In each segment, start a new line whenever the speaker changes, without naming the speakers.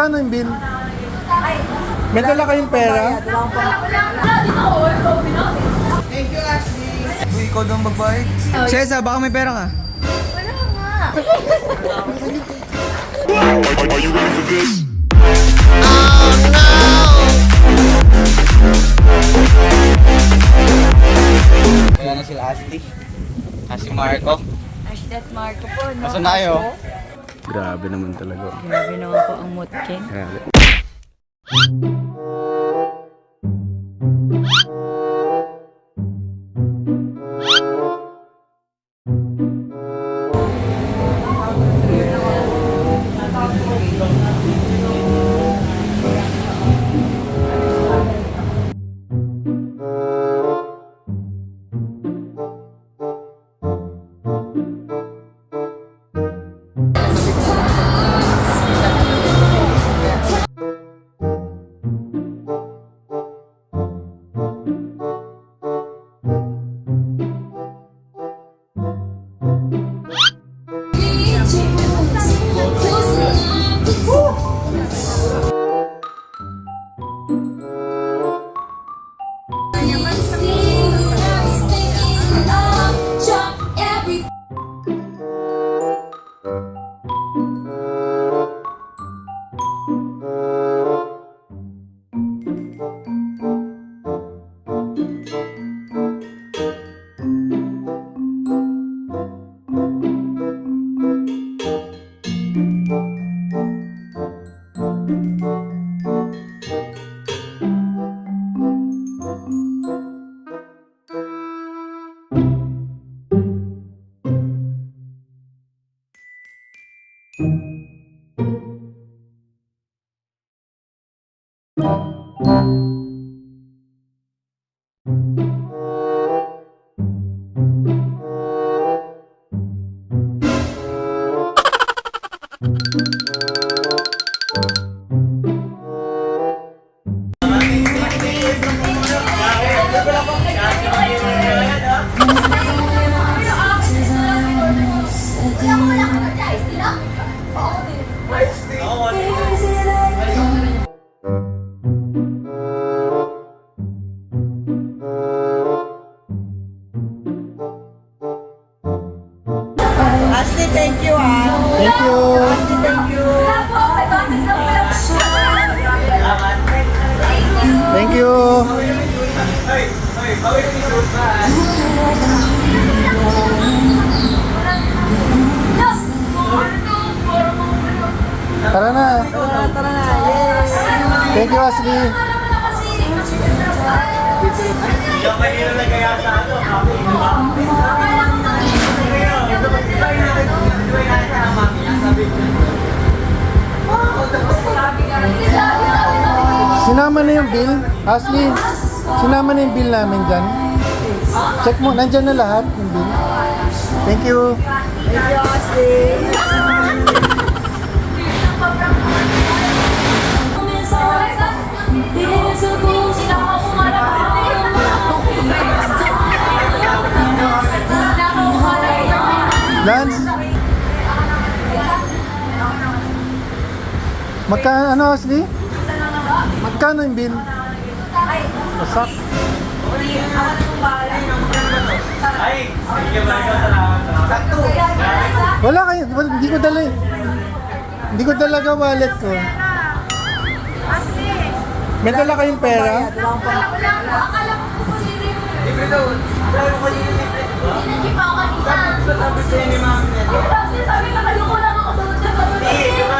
Magkano yung bill? May dala kayong pera?
Thank you, Ashley.
Ikaw daw magbayad. Cesa, baka may pera ka.
Wala nga.
Are you ready for this?
Kaya na sila Ashley. Si Marco.
Hashtag Marco po, no?
Nasaan na kayo?
Grabe naman talaga.
Grabe naman po ang mutkin.
Grabe.
Ashley, thank you, ah.
Thank you.
Ashley, thank you.
Thank you. Tara na.
Tara na, yes.
Thank you, Ashley. Sinama na yung bill, Ashley. Sinama na yung bill namin dyan. Check mo, nandyan na lahat yung bill. Thank you.
Thank you, Ashley.
Lance? Magkano, Ashley? Magkano yung bill? Masak. Wala kayo, hindi ko dala. Hindi ko talaga wallet ko. May dala kayong pera?
Libre daw.
Hindi pa ako kanina. Sabi na kayo ko lang ako doon.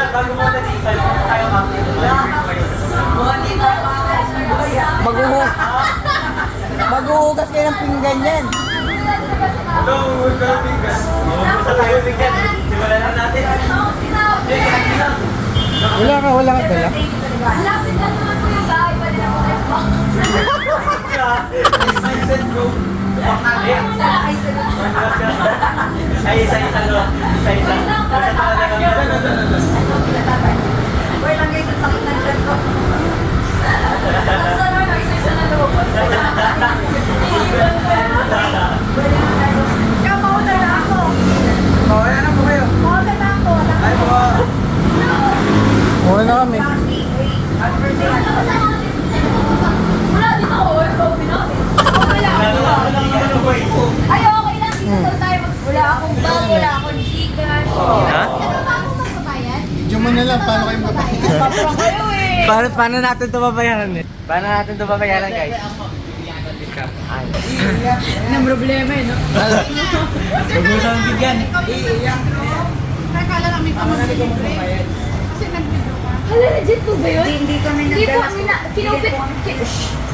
Bago mo na dito, tayo
Maghuhugas kayo ng pinggan yan.
Wala ka dala?
Lapit lang naman po yung bahay. Pwede na po kayo
Ay, isa-isa lo. Isa-isa.
Boy, lang kayo sakit ng dyan ko. Ikaw, mauna na ako.
Oh, ayan na po kayo.
Mauna na ako.
Ay po.
Okay na kami.
Paano natin ito babayaran eh? Paano natin ito babayaran guys?
Ang problema eh, no?
Huwag mo siyang bigyan.
Nakakala namin kami libre. Kasi nag-video ka.
Hala, legit po ba yun?
Hindi kami
Hindi po,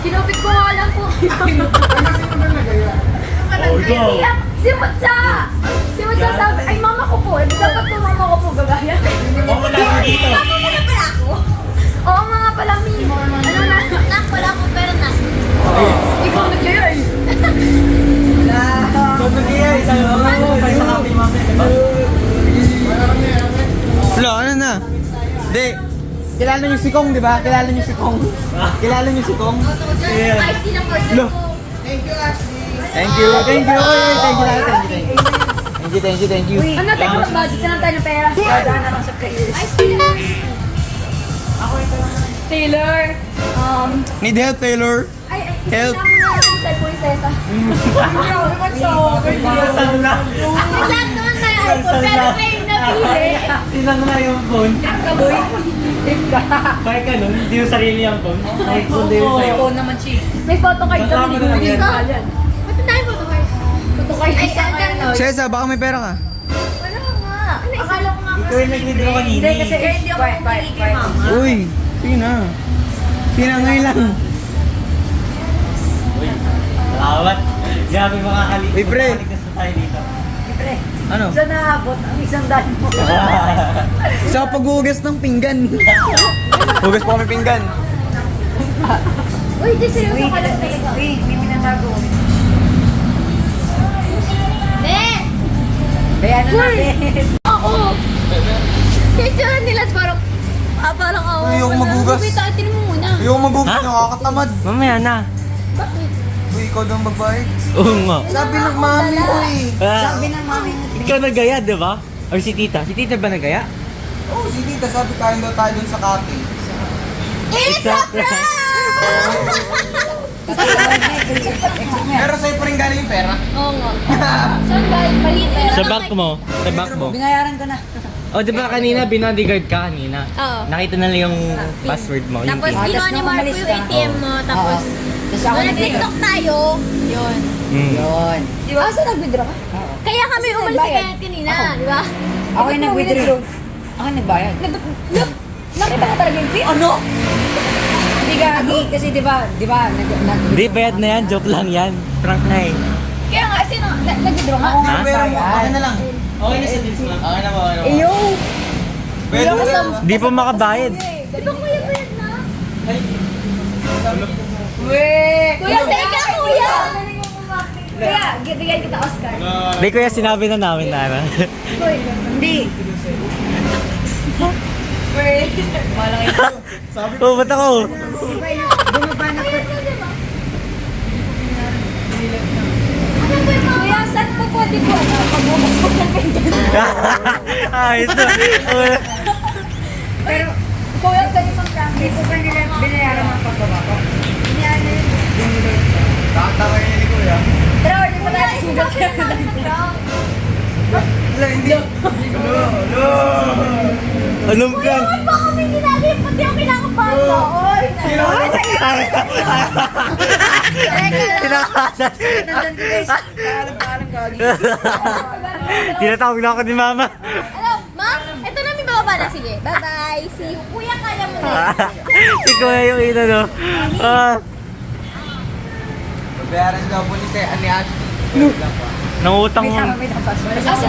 kinupit ko nga lang po. Iyak, si Mutsa! Si Mutsa sabi, ay mama ko po, dapat po mama ko po gagaya.
Oo, wala ko dito.
Mama mo na pala ako? Oo nga pala, Mi. Ano na? Nak, wala akong pera na. Ikaw nagyaya eh.
Ikaw nag-iay. Sabi mo, may sa kami mami.
Wala, ano na? Hindi. Kilala niyo si Kong, di ba? Kilala niyo si Kong. Kilala niyo si Kong?
Ice tea ng order
Lo.
ko.
Thank you. Thank you. Thank you.
Ano, teka, budget na lang tayo ng pera.
Dadaan na lang sa prayer.
Ice tea na. Taylor.
Need help, Taylor?
Ay,
Help.
isama mo na natin sa prinsesa.
Saan na?
Lahat naman na iPhone, pero kayo napili.
Sinang na yung phone?
Kaboy. Tip ka.
Kaya ka nun, hindi yung sarili yung phone. Ay, kundi yung sa'yo.
Ikaw naman, Chi.
May photo card
Ba't
kami.
naman na yan?
Ba't na tayo photo card? Photo card. Ay, ano?
Cesa, baka may pera ka.
Wala nga. Akala ko nga
Ikaw yung nag-withdraw kanina.
Hindi, kasi hindi ako pumili kay mama.
Uy, sige na. Sige na, ngayon lang.
Uy, salawat. Grabe makakaligtas.
Uy, pre.
Makakaligtas na tayo dito.
Pre,
Ano?
saan naabot ang isang daan mo?
Sa paghugas ng pinggan. Hugas pa kami pinggan.
Uy, di seryoso ka lang talaga.
Wait, may minatago.
Ne!
Bayan na natin.
Ako! Picture nila parang ako.
Ayoko maghugas.
Wait, atin mo muna.
Yung maghugas, nakakatamad.
Mamaya na.
Bakit?
Uy, ikaw daw magbayad.
Oo nga.
Sabi ng mami ko eh.
Sabi ng mami mo.
Ikaw nagaya, di ba? Or si tita? Si tita ba nagaya?
Oo, si tita, sabi kain daw tayo dun sa cafe.
It's a prank!
Pero sa'yo pa rin galing yung pera.
Oo nga. Saan galing? Maliit na lang.
Sa bank mo. Sa bank mo.
Binayaran ko na.
O, di ba kanina, binodyguard ka kanina?
Oo.
Nakita na lang yung password mo. Yung
Tapos
PIN.
ginawa ni
nung
Marco
umalis
yung
ka.
ATM mo. Tapos,
Tapos ako
nung
nag-tiktok.
nag-tiktok tayo, yun.
Yun.
Di ba? Saan nag-withdraw ka? Kaya kami
Kasi
umalis
nagbayad.
kaya kanina, di ba?
Ako yung nag-withdraw. Ako yung nagbayad.
Nakita ka talaga yung pin?
Ano? Hindi gagi. Kasi di ba,
Hindi, bayad na yan. Joke lang yan. Prank na eh.
Kaya nga, sino? Nag-withdraw ka?
Ako nga
Yung pera mo,
nagbayad.
akin na lang.
Okay na sa deals mo. Okay na po, okay na po.
Iyo!
Pwede mo na.
Di pa makabayad.
Di ba kuya bayad na?
Weh!
Kuya, teka kuya! Kuya, bigyan kita Oscar.
Hindi kuya, sinabi na namin na ano.
Hindi. Weh! Malang ito.
Oh, ba't ako?
Bumaba na po.
Kuya, saan po pwede po? Pagbukas ko ng ganyan.
Ayos na.
Pero,
Kuya, pwede pang prank.
hindi ko pa nila binayaran ang pagbaba ko.
Binayaran na yun.
Kakatangay ni Kuya.
Pero, di pa tayo sugat siya.
Wala, hindi.
Anong prank?
Bakit ba kami ginagawa? Pati ako kinakabahan ko. Oy!
Tinakasan.
Nandun ko guys. Paalam gagi.
Tinatawag na ako ni mama.
Alam, ma? Ito na, may bababa na. Sige, bye-bye. See you. Kuya, kaya mo na.
Si kuya yung ina, no?
Bayaran daw po ni Ashley.
Nangutang mo.
May tapas.
Kasi,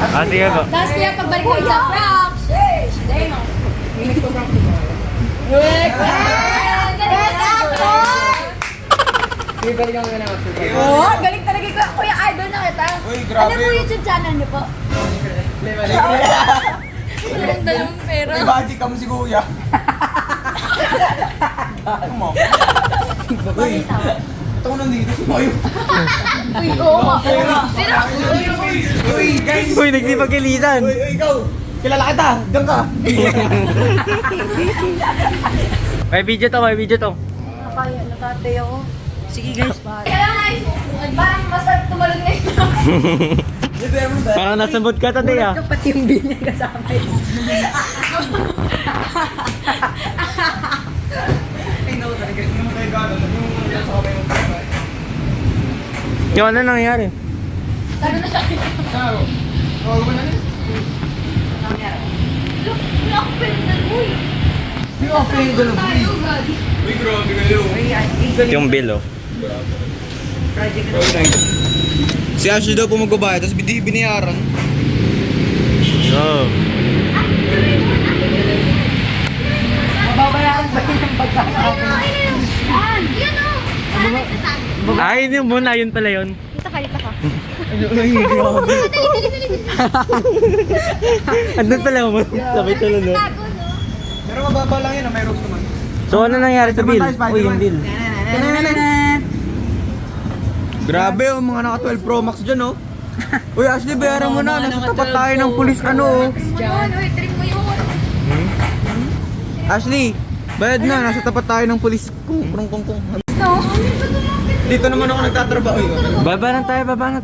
Ah, sige po.
tapos kaya pagbalik ko sa prank. Sheesh! Damn. Galing ako! Oo, galing talaga ko. Kuya, idol na kita.
Uy, grabe.
Ano po YouTube channel niyo po? Walang dalawang pera.
May body cam si Kuya. Ano mo? Uy, ito ko nandito si Mayo.
Uy, oo nga. Sino?
Uy, guys.
Uy, nagsipagilitan.
Uy, ikaw. Kilala kita. Diyan ka.
May video to, may video to.
Nakatay ako. Sige guys,
Kaya nga, parang masarap tumalon na ito.
Parang nasabot ka tatay ah.
pati yung bill niya kasama yun.
Yung ano nangyari? Yung bill oh. Si Ashley daw po magbabayad, tapos binayaran. Oh.
Mababayaran ba yun ang pagkain?
Ay, yun muna, yun pala yun.
Dito ka.
Andun pala mo, sabay tuloy no.
Pero mababa lang yun, may roof naman.
So ano nangyari sa bill? Uy, yung bill. Grabe oh, mga naka 12 Pro Max dyan oh. Uy Ashley, bayaran mo na, nasa tapat tayo ng pulis ano oh.
Trip mo yun.
Ashley, bayad na, nasa tapat tayo ng pulis. Kung. Dito naman ako nagtatrabaho yun. Baba na tayo. Baba na.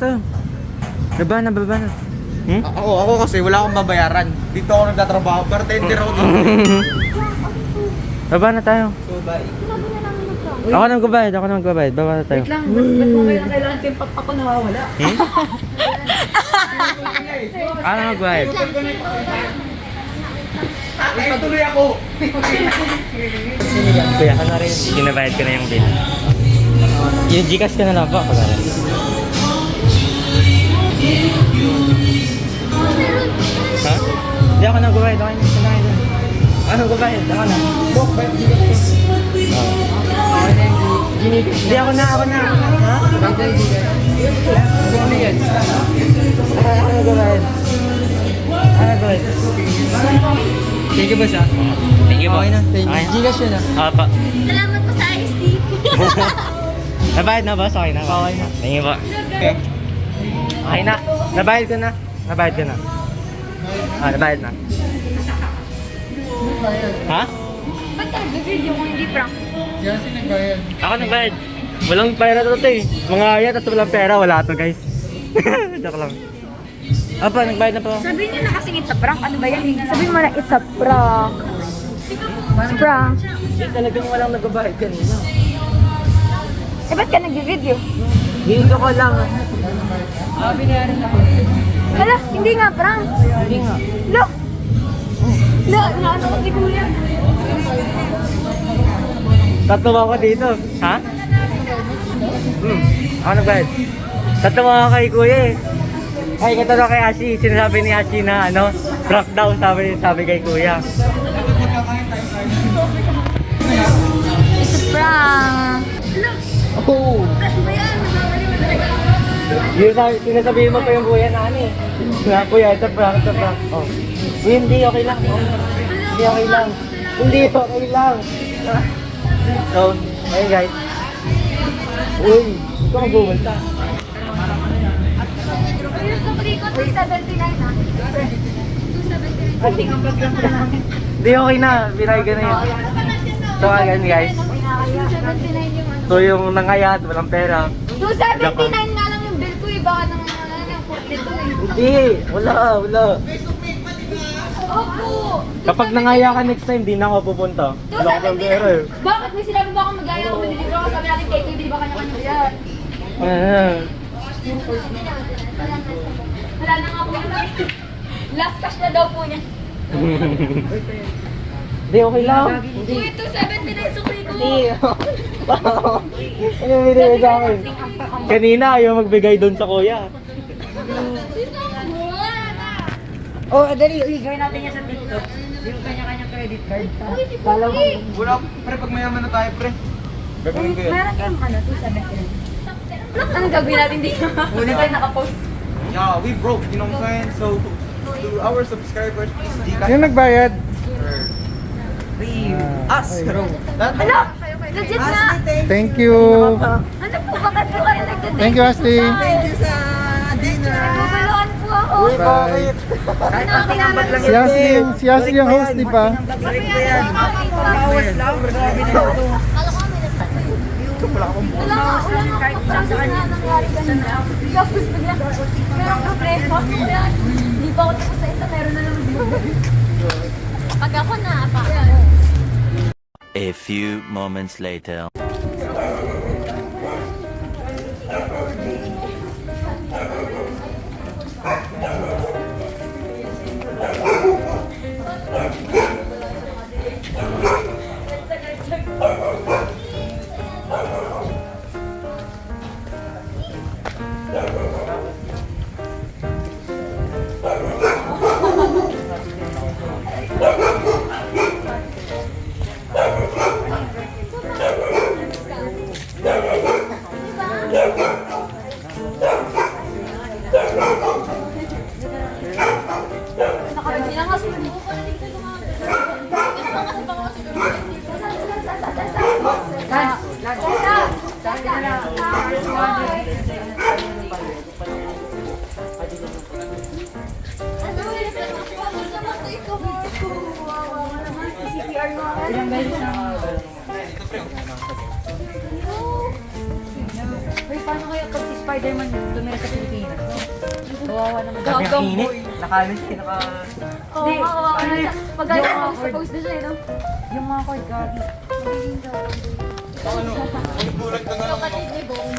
Hmm? Ako kasi wala akong babayaran. Dito ako nagtatrabaho, bartender ako dito. Baba na tayo.
So, bye.
Ako na magbabayad. Baba na tayo.
Wait lang, ba't mo kayo kailangan temp up ako nawawala?
Ako na magbayad.
Patuloy ako!
Kuya ka na rin. Ginabayad ko na yung bill. Yung Gcash ka na lang po. Ha? Hindi ako na magbayad. Ako na dun. Ano magbayad? Ako na. Hindi ako na. Ha? Ako magbayad. Thank you, boss ah. Thank you po. Okay na, thank you. Gcash yun ah. Apa.
Salamat po sa ISD.
Nabayad na, boss? Okay na. Okay na. Thank you po. Okay na. Nabayad ko na. Nabayad na. Ha?
Ba't ka nag-video kung hindi prank?
Ako nagbayad. Walang pera to eh. Mga ayat at walang pera, wala to guys. Joke lang. Apa, nagbayad na po.
Sabihin niyo na kasing it's a prank. Ano ba yan? Sabihin mo na it's a prank. It's a prank.
Talagang walang nagbayad kanina.
Eh, ba't ka nag-video?
Dito ko lang.
Binayaran ako.
Hala, hindi nga prank.
Hindi nga.
Look! Naano ko si Kuya?
Tatlo ako dito. Ha? Ako nagbayad. Tatlo ako kay kuya eh. Ay, katalo kay Ashi. Sinasabi ni Ashi na ano, prank daw sabi kay kuya.
It's a prank. Look!
Oh!
Ano ba yan?
Sinasabihin mo pa yung kuya na ano eh. Na kuya, ito prank. Oh. Uy, hindi, okay lang. Oh. Hindi, okay lang. So, ayun guys. Uy, ito kang bumulta.
Ayun, sa Rico, 279 na. 279.
Hindi, okay na. Binay ka na yun. So, again guys.
279 yung ano.
So, yung nangayat, walang pera.
279 nga lang yung bill ko eh. Baka nang yung 42 eh.
Hindi, wala.
Opo!
Kapag nangaya ka next time, di na ako pupunta. Wala ko ng pera eh.
Bakit may sinabi ba akong mag-aya ako manilibro ako? Sabi natin kay Kuya, di ba kanya-kanya yan? Wala na nga po yun. Last cash na daw po niya.
Hindi, okay lang.
Uy, 279 sukli ko!
Ano yung binigay sa akin? Kanina ayaw magbigay doon sa kuya.
Oh, dali, gawin natin yan sa TikTok. Yung kanya-kanya credit card. Kala mo.
Wala, pre, pag mayaman na tayo, pre. Gagawin ko yun.
Meron kayong ano, 279. Anong gagawin natin dito? Hindi tayo nakapost.
Yeah, we broke, you know what I'm saying? So, to our subscribers, please,
Sino nagbayad?
us!
Hala! Legit na!
Thank you.
Ano po, bakit po kayo nagtitinda?
Thank you, Ashley.
Naguguluhan po ako.
Bye.
Ano,
Si Ashley yung host, di ba?
Bawas lang, grabe na ito.
Wala nga po chance na nangyari kanina. Tapos bigla, merong problema. Kaya, hindi pa ako tapos sa isa, meron na naman dito. Pag ako na, pa.
A few moments later.
Ilang beses na Uy, paano kaya pag si Spider-Man tumira sa Pilipinas? Kawawa naman.
Gagawin.
Nakalis, naka...
Oo, makawawa na siya. Magaling ako sa post na siya, no?
Yung mga cord gabi.
Magiging daw.
Ano? Bulag na nga lang.
Kapatid ni Bong.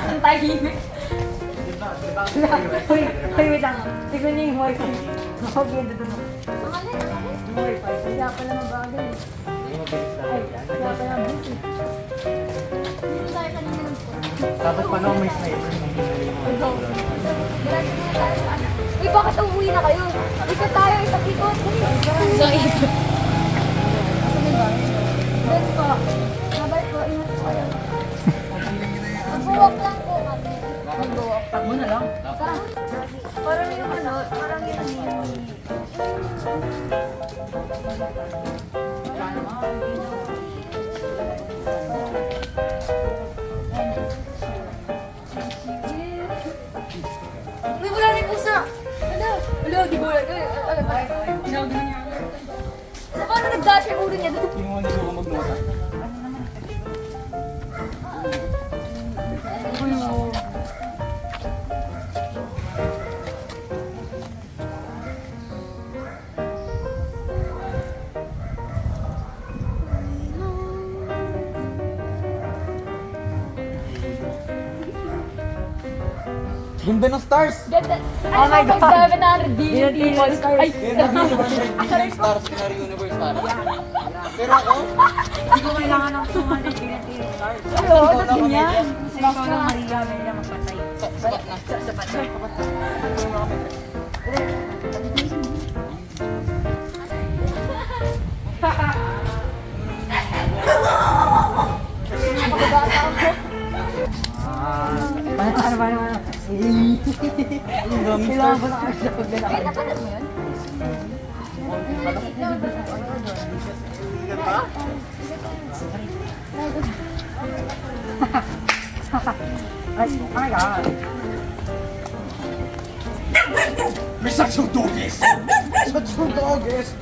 Ang tahimik.
Uy, wait lang. Tignan niyo yung wifi. Huwag yun doon.
Ang alin, ang alin.
Yung wifi.
Kaya pala mabagal.
Ay, kaya pala busy.
Dito tayo kanina ng phone.
Tapos paano may sniper?
Uy, bakit umuwi na kayo? Ikot tayo, isang ikot. Isang ikot. Asan yung bahay? Doon po. Mabay po, ingat po kayo. Mag-walk lang po kami. Mag-walk.
Takbo na lang.
Parang yung ano, parang yung Uy, wala rin pusa! Ano? Wala, di ko wala. Tinawag naman niya. Paano nag-dash yung ulo niya doon?
Yung mga nilo ko magnota.
Ganda ng stars!
Ganda.
Oh my God.
700 DNT stars. Ay,
Yung stars, Kinari Universe para. Pero ako,
Hindi ko kailangan ng 200 PNT stars.
oo, ba't ganyan?
Kasi ikaw lang Maria, may lang magpatay.
sapat na.
Sapat na. Paano?
Yung dami
Kailangan
stars.
ba na kasi pag lalaki?
Ay, napanood mo yun?
Ay, oh my God.
May saksong dugis!
Saksong dogges!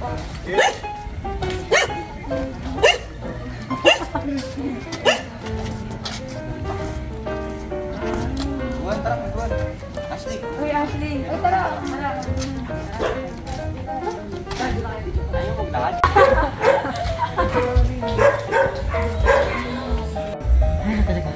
Buwan, tara, buwan. Ashley.
Uy, Ashley.
Ay, tara.
Tayo, huwag lahat.
Ano talaga?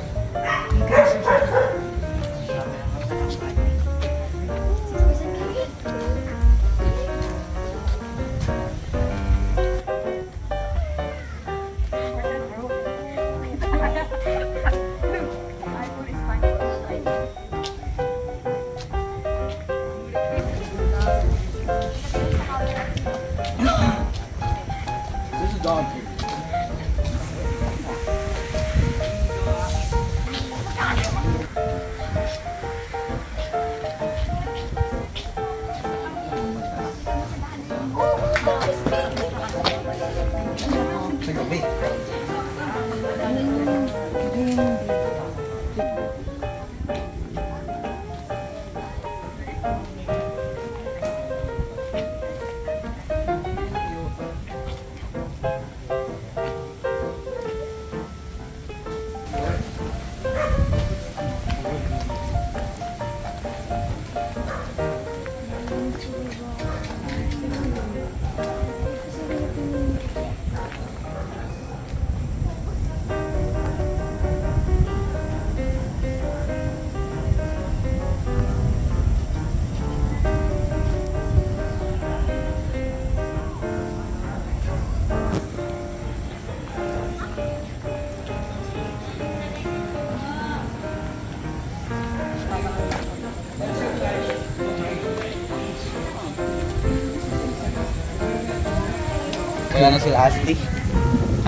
Wala na sila Ashley.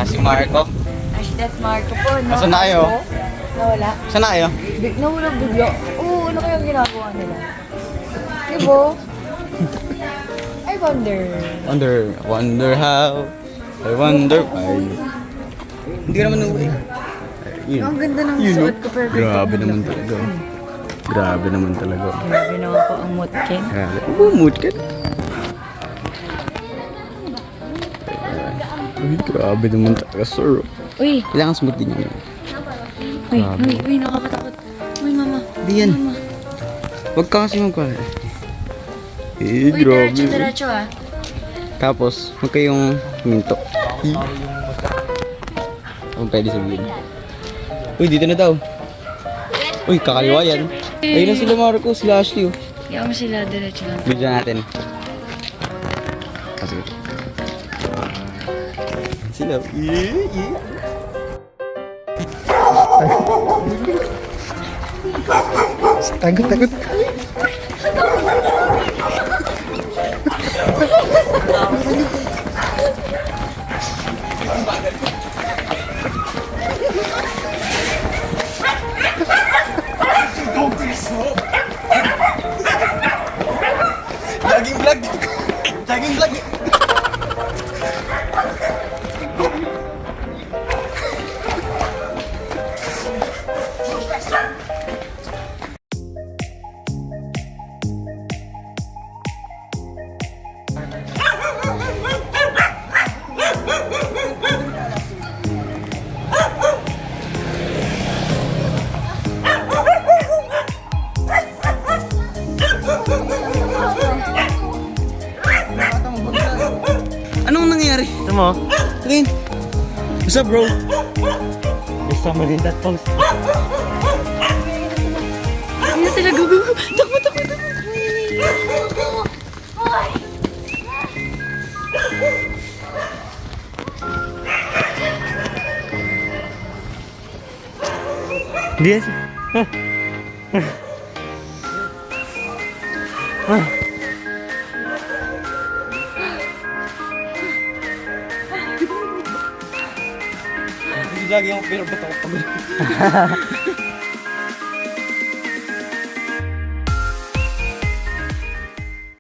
Si Marco.
Ashley Marco po, no?
Nasaan na kayo?
Nawala.
Saan na kayo?
Nawala bigla. Oo, ano kayang ginagawa nila? Diba? I
Wonder how. I wonder why. Hindi ka naman uuwi. Yun.
Ang ganda ng
Yun,
suot
no?
ko, pero
Grabe naman talaga. Grabe naman talaga.
Grabe naman po ang mutkin.
Grabe. Mood ka. Ay, grabe naman talaga, sir.
Uy,
Kailangan smooth din yun.
uy, nakakatakot. Uy, mama.
Di yan. Huwag ka kasi magpala. Eh,
Uy,
grabe.
diretso ah.
Tapos, huwag kayong minto. Kung pwede sabihin. Uy, dito na daw. Uy, kakaliwa yan. Ayun na sila Marco, sila Ashley. Oh.
Iyan mo sila, diretso lang.
Video natin. Kasi. Sila.
Takot.
Jogging vlog. Jogging vlog. Anong nangyari?
Ito mo.
Tingin. What's up, bro?
There's somebody in that post.
Ayun sila, go. Takbo.
Hindi yan.
Jogging ako pero ba't ako pagod?